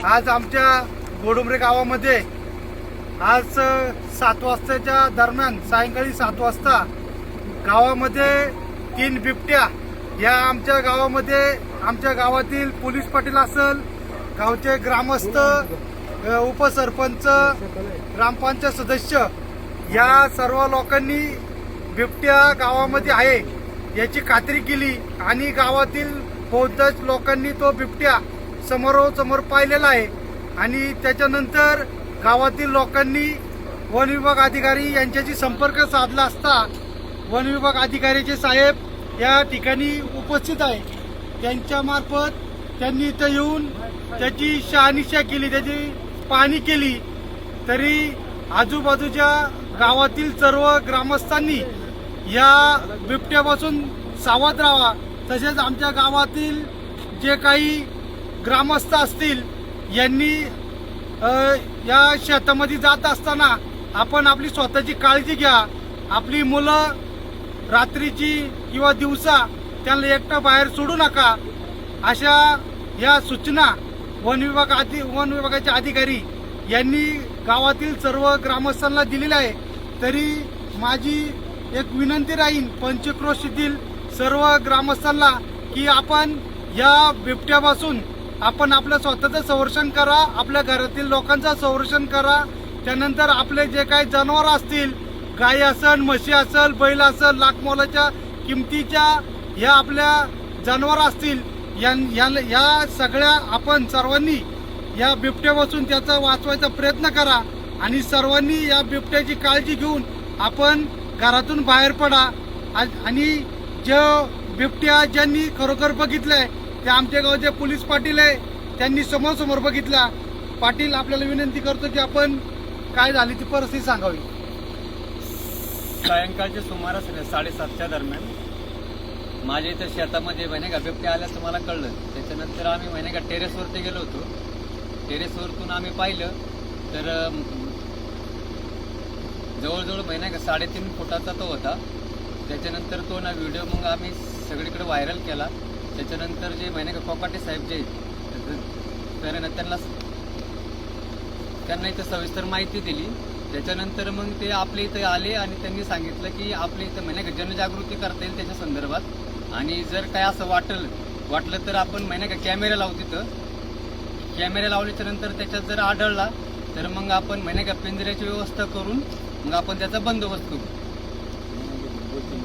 आज आमच्या गोडुंबरे गावामध्ये आज 7 वाजताच्या दरम्यान सायंकाळी 7 वाजता गावामध्ये 3 बिबट्या या आमच्या गावामध्ये आमच्या गावातील पोलीस पाटील असेल, गावचे ग्रामस्थ, उपसरपंच, ग्रामपंचायत सदस्य या सर्व लोकांनी बिबट्या गावामध्ये आहे याची खात्री केली आणि गावातील बहुतांश लोकांनी तो बिबट्या समोरासमोर पाहिलेला आहे आणि त्याच्यानंतर गावातील लोकांनी वन विभाग अधिकारी यांच्याशी संपर्क साधला असता वन विभाग अधिकारीचे साहेब या ठिकाणी उपस्थित आहे. त्यांच्यामार्फत त्यांनी इथं येऊन त्याची शहानिशा केली, त्याची पाहणी केली. तरी आजूबाजूच्या गावातील सर्व ग्रामस्थांनी या बिबट्यापासून सावध राहावा. तसेच आमच्या गावातील जे काही ग्रामस्थ असतील यांनी या शेतामध्ये जात असताना आपण आपली स्वतःची काळजी घ्या. आपली मुलं रात्रीची किंवा दिवसा त्यांना एकटं बाहेर सोडू नका. अशा या सूचना वन विभागाचे अधिकारी यांनी गावातील सर्व ग्रामस्थांना दिलेल्या आहे. तरी माझी एक विनंती राहील पंचक्रोशीतील सर्व ग्रामस्थांना की आपण या बिबट्यापासून आपण आपलं स्वतःचं संरक्षण करा, आपल्या घरातील लोकांचं संरक्षण करा. त्यानंतर आपले जे काही जनावर असतील, गाई असेल, म्हशी असेल, बैल असेल, लाखमोलाच्या किमतीच्या ह्या आपल्या जनावर असतील, या सगळ्या आपण सर्वांनी या बिबट्यापासून त्याचा वाचवायचा प्रयत्न करा आणि सर्वांनी या बिबट्याची काळजी घेऊन आपण घरातून बाहेर पडा. आणि जो बिबट्या ज्यांनी खरोखर बघितलाय ते आमच्या गावचे पोलीस पाटील आहे, त्यांनी समोर बघितला. पाटील, आपल्याला विनंती करतो की आपण काय झाली ती परिस्थिती सांगावी. सायंकाळच्या सुमारास 7:30च्या दरम्यान माझ्या इथं शेतामध्ये का बिबट्या आल्याचं मला कळलं. त्याच्यानंतर आम्ही का टेरेसवरती गेलो होतो. टेरेसवरतून आम्ही पाहिलं तर जवळजवळ का 3.5 फुटाचा तो होता. त्याच्यानंतर तो ना व्हिडिओ मग आम्ही सगळीकडे व्हायरल केला. त्याच्यानंतर जे का कोकाटे साहेब जे तर त्यांना इथं सविस्तर माहिती दिली. त्याच्यानंतर मग ते आपल्या इथं आले आणि त्यांनी सांगितलं की आपल्या इथं का जनजागृती करता येईल त्याच्या संदर्भात. आणि जर काय असं वाटलं तर आपण का कॅमेरा लावू. तिथं कॅमेरा लावल्याच्या नंतर त्याच्यात जर आढळला तर मग आपण का पिंजऱ्याची व्यवस्था करून मग आपण त्याचा बंदोबस्त करू.